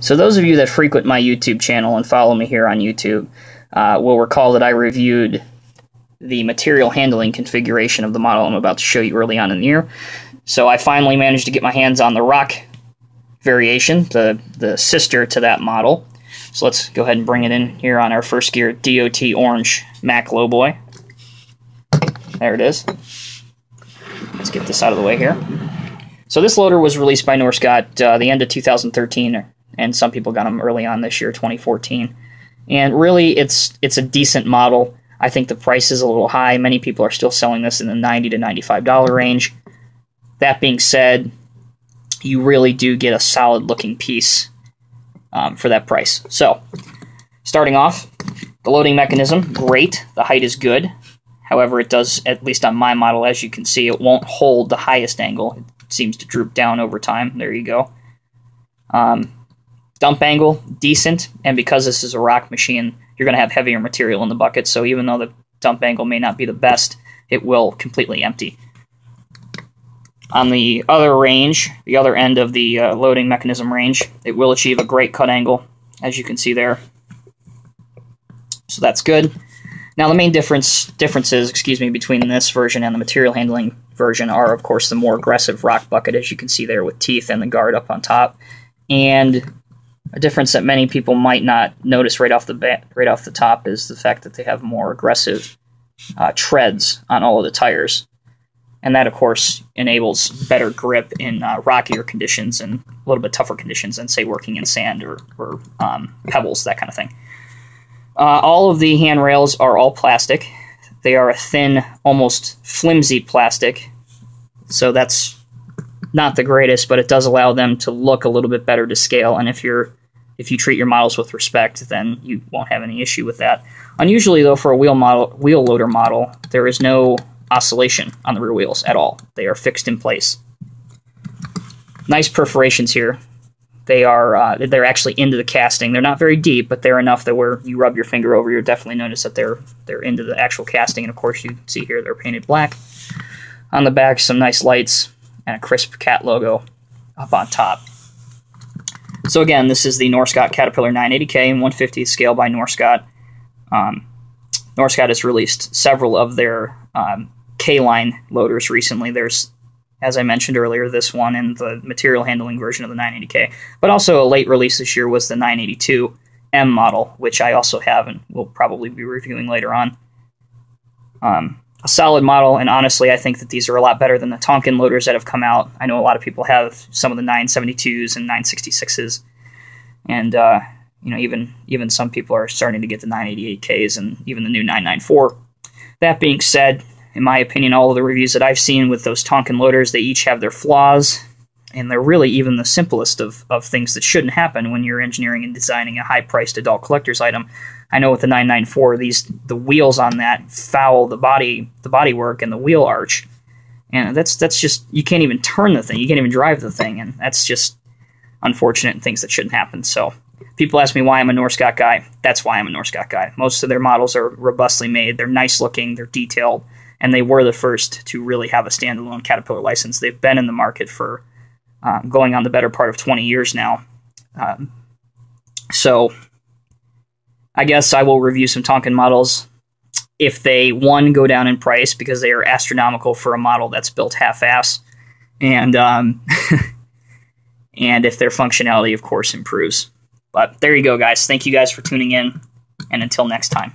So those of you that frequent my YouTube channel and follow me here on YouTube will recall that I reviewed the material handling configuration of the model I'm about to show you early on in the year. So I finally managed to get my hands on the rock variation, the sister to that model. So let's go ahead and bring it in here on our first gear DOT Orange Mac Lowboy. There it is. Let's get this out of the way here. So this loader was released by Norscot the end of 2013, and some people got them early on this year, 2014. And really, it's a decent model. I think the price is a little high. Many people are still selling this in the $90 to $95 range. That being said, you really do get a solid-looking piece for that price. So, starting off, the loading mechanism, great. The height is good. However, it does, at least on my model, as you can see, it won't hold the highest angle. It seems to droop down over time. There you go. Dump angle, decent, and because this is a rock machine, you're going to have heavier material in the bucket, so even though the dump angle may not be the best, it will completely empty. On the other range, the other end of the loading mechanism range, it will achieve a great cut angle, as you can see there. So that's good. Now the main differences, between this version and the material handling version are, of course, the more aggressive rock bucket, as you can see there, with teeth and the guard up on top. And a difference that many people might not notice right off the top is the fact that they have more aggressive treads on all of the tires. And that, of course, enables better grip in rockier conditions and a little bit tougher conditions than, say, working in sand or pebbles, that kind of thing. All of the handrails are all plastic. They are a thin, almost flimsy plastic, so that's not the greatest, but it does allow them to look a little bit better to scale, and if you treat your models with respect, then you won't have any issue with that. Unusually, though, for a wheel loader model, there is no oscillation on the rear wheels at all. They are fixed in place. Nice perforations here. They're actually into the casting. They're not very deep, but they're enough that where you rub your finger over, you'll definitely notice that they're into the actual casting. And of course, you can see here they're painted black. On the back, some nice lights and a crisp cat logo up on top. So again, this is the Norscot Caterpillar 980K in 1/50th scale by Norscot. Norscot has released several of their K-line loaders recently. There's, as I mentioned earlier, this one and the material handling version of the 980K. But also a late release this year was the 982M model, which I also have and will probably be reviewing later on. A solid model, and honestly, I think that these are a lot better than the Tonkin loaders that have come out. I know a lot of people have some of the 972s and 966s, and even some people are starting to get the 988Ks and even the new 994. That being said, in my opinion, all of the reviews that I've seen with those Tonkin loaders, they each have their flaws, and they're really even the simplest of things that shouldn't happen when you're engineering and designing a high-priced adult collector's item. I know with the 994, the wheels on that foul the bodywork and the wheel arch, and that's just, you can't even turn the thing, you can't even drive the thing, and that's just unfortunate and things that shouldn't happen. So people ask me why I'm a Norscot guy. That's why I'm a Norscot guy. Most of their models are robustly made, they're nice looking, they're detailed, and they were the first to really have a standalone Caterpillar license. They've been in the market for going on the better part of 20 years now. So I guess I will review some Tonkin models if they, one, go down in price because they are astronomical for a model that's built half-ass, and and if their functionality, of course, improves. But there you go, guys. Thank you guys for tuning in, and until next time.